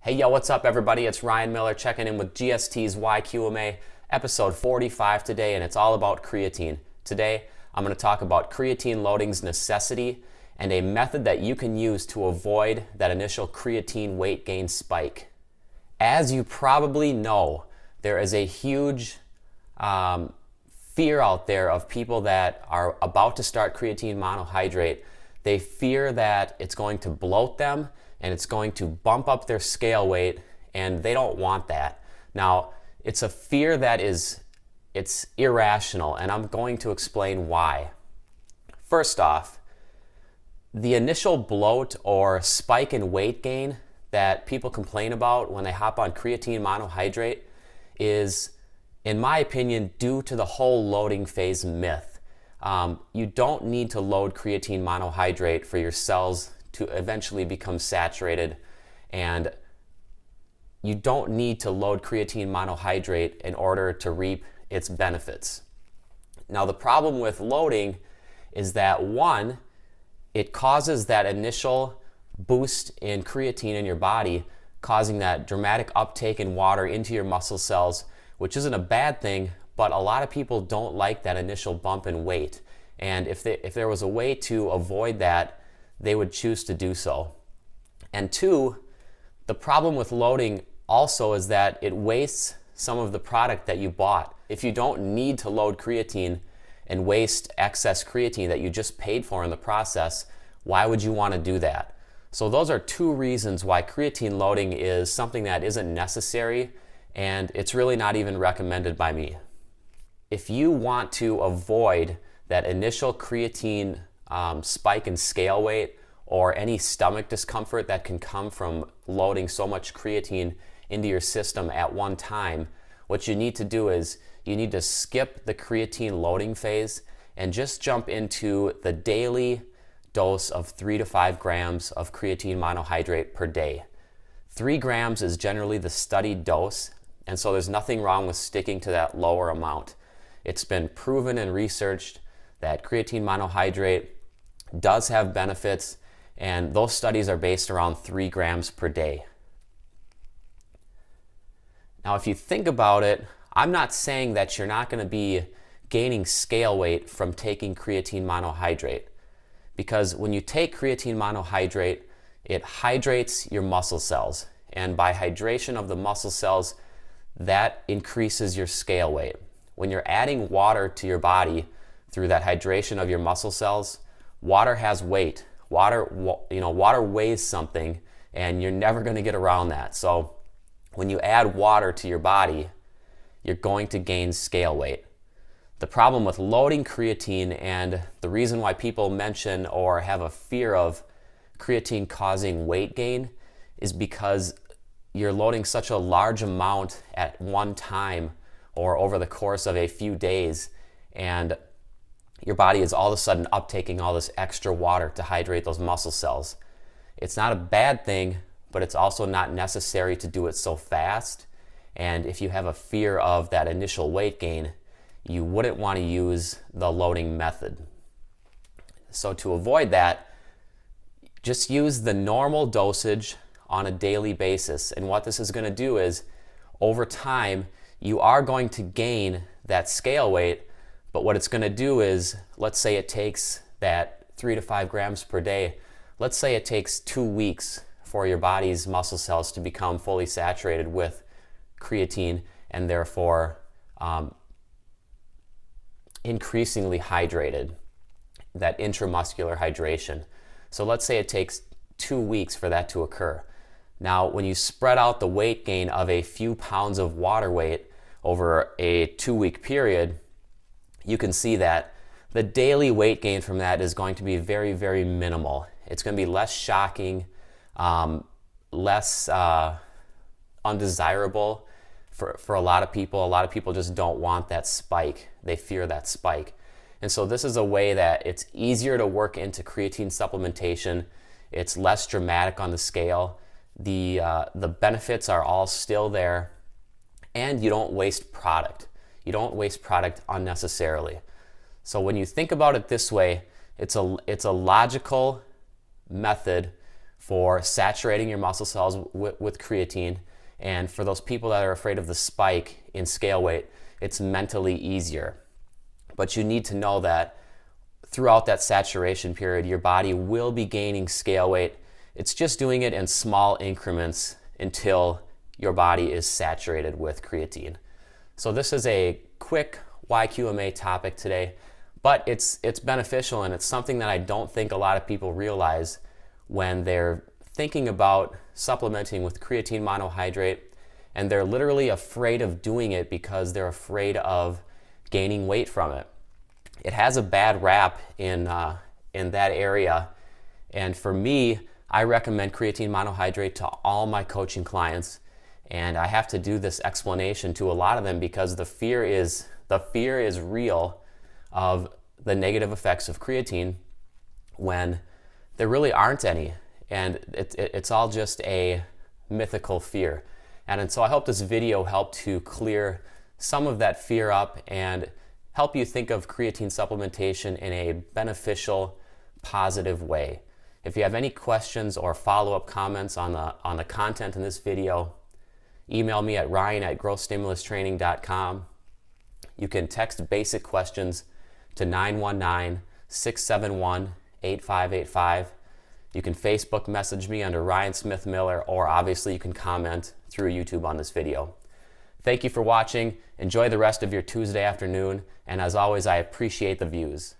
Hey, yo, what's up, everybody? It's Ryan Miller checking in with GST's YQMA, episode 45 today, and it's all about creatine. Today, I'm going to talk about creatine loading's necessity and a method that you can use to avoid that initial creatine weight gain spike. As you probably know, there is a huge fear out there of people that are about to start creatine monohydrate. They fear that it's going to bloat them and it's going to bump up their scale weight, and they don't want that. Now, it's a fear that it's irrational, and I'm going to explain why. First off, the initial bloat or spike in weight gain that people complain about when they hop on creatine monohydrate is, in my opinion, due to the whole loading phase myth. You don't need to load creatine monohydrate for your cells to eventually become saturated, and you don't need to load creatine monohydrate in order to reap its benefits. Now, the problem with loading is that, one, it causes that initial boost in creatine in your body, causing that dramatic uptake in water into your muscle cells, which isn't a bad thing, but a lot of people don't like that initial bump in weight. And if there was a way to avoid that, they would choose to do so. And two, the problem with loading also is that it wastes some of the product that you bought. If you don't need to load creatine and waste excess creatine that you just paid for in the process, why would you want to do that? So those are two reasons why creatine loading is something that isn't necessary, and it's really not even recommended by me. If you want to avoid that initial creatine spike in scale weight or any stomach discomfort that can come from loading so much creatine into your system at one time, what you need to do is you need to skip the creatine loading phase and just jump into the daily dose of 3 to 5 grams of creatine monohydrate per day. 3 grams is generally the studied dose, and so there's nothing wrong with sticking to that lower amount. It's been proven and researched that creatine monohydrate does have benefits, and those studies are based around 3 grams per day. Now, if you think about it, I'm not saying that you're not going to be gaining scale weight from taking creatine monohydrate, because when you take creatine monohydrate, it hydrates your muscle cells, and by hydration of the muscle cells, that increases your scale weight. When you're adding water to your body through that hydration of your muscle cells, water has weight. Water weighs something, and you're never going to get around that. So when you add water to your body, you're going to gain scale weight. The problem with loading creatine, and the reason why people mention or have a fear of creatine causing weight gain, is because you're loading such a large amount at one time or over the course of a few days, and your body is all of a sudden uptaking all this extra water to hydrate those muscle cells. It's not a bad thing, but it's also not necessary to do it so fast. And if you have a fear of that initial weight gain, you wouldn't want to use the loading method. So to avoid that, just use the normal dosage on a daily basis. And what this is going to do is, over time, you are going to gain that scale weight. But what it's going to do is, let's say it takes that 3 to 5 grams per day. Let's say it takes 2 weeks for your body's muscle cells to become fully saturated with creatine and therefore increasingly hydrated, that intramuscular hydration. So let's say it takes 2 weeks for that to occur. Now, when you spread out the weight gain of a few pounds of water weight over a 2-week period, you can see that the daily weight gain from that is going to be very, very minimal. It's going to be less shocking, less undesirable for a lot of people. A lot of people just don't want that spike. They fear that spike. And so this is a way that it's easier to work into creatine supplementation. It's less dramatic on the scale. The benefits are all still there, and you don't waste product. You don't waste product unnecessarily. So when you think about it this way, it's a logical method for saturating your muscle cells with creatine. And for those people that are afraid of the spike in scale weight, it's mentally easier. But you need to know that throughout that saturation period, your body will be gaining scale weight. It's just doing it in small increments until your body is saturated with creatine. So this is a quick YQMA topic today, but it's beneficial, and it's something that I don't think a lot of people realize when they're thinking about supplementing with creatine monohydrate, and they're literally afraid of doing it because they're afraid of gaining weight from it. It has a bad rap in that area, and for me, I recommend creatine monohydrate to all my coaching clients, and I have to do this explanation to a lot of them because the fear is real of the negative effects of creatine when there really aren't any, and it's all just a mythical fear. And so I hope this video helped to clear some of that fear up and help you think of creatine supplementation in a beneficial, positive way. If you have any questions or follow-up comments on the content in this video, email me at ryan@growthstimulustraining.com. You can text basic questions to 919-671-8585. You can Facebook message me under Ryan Smith Miller, or obviously you can comment through YouTube on this video. Thank you for watching. Enjoy the rest of your Tuesday afternoon, and as always, I appreciate the views.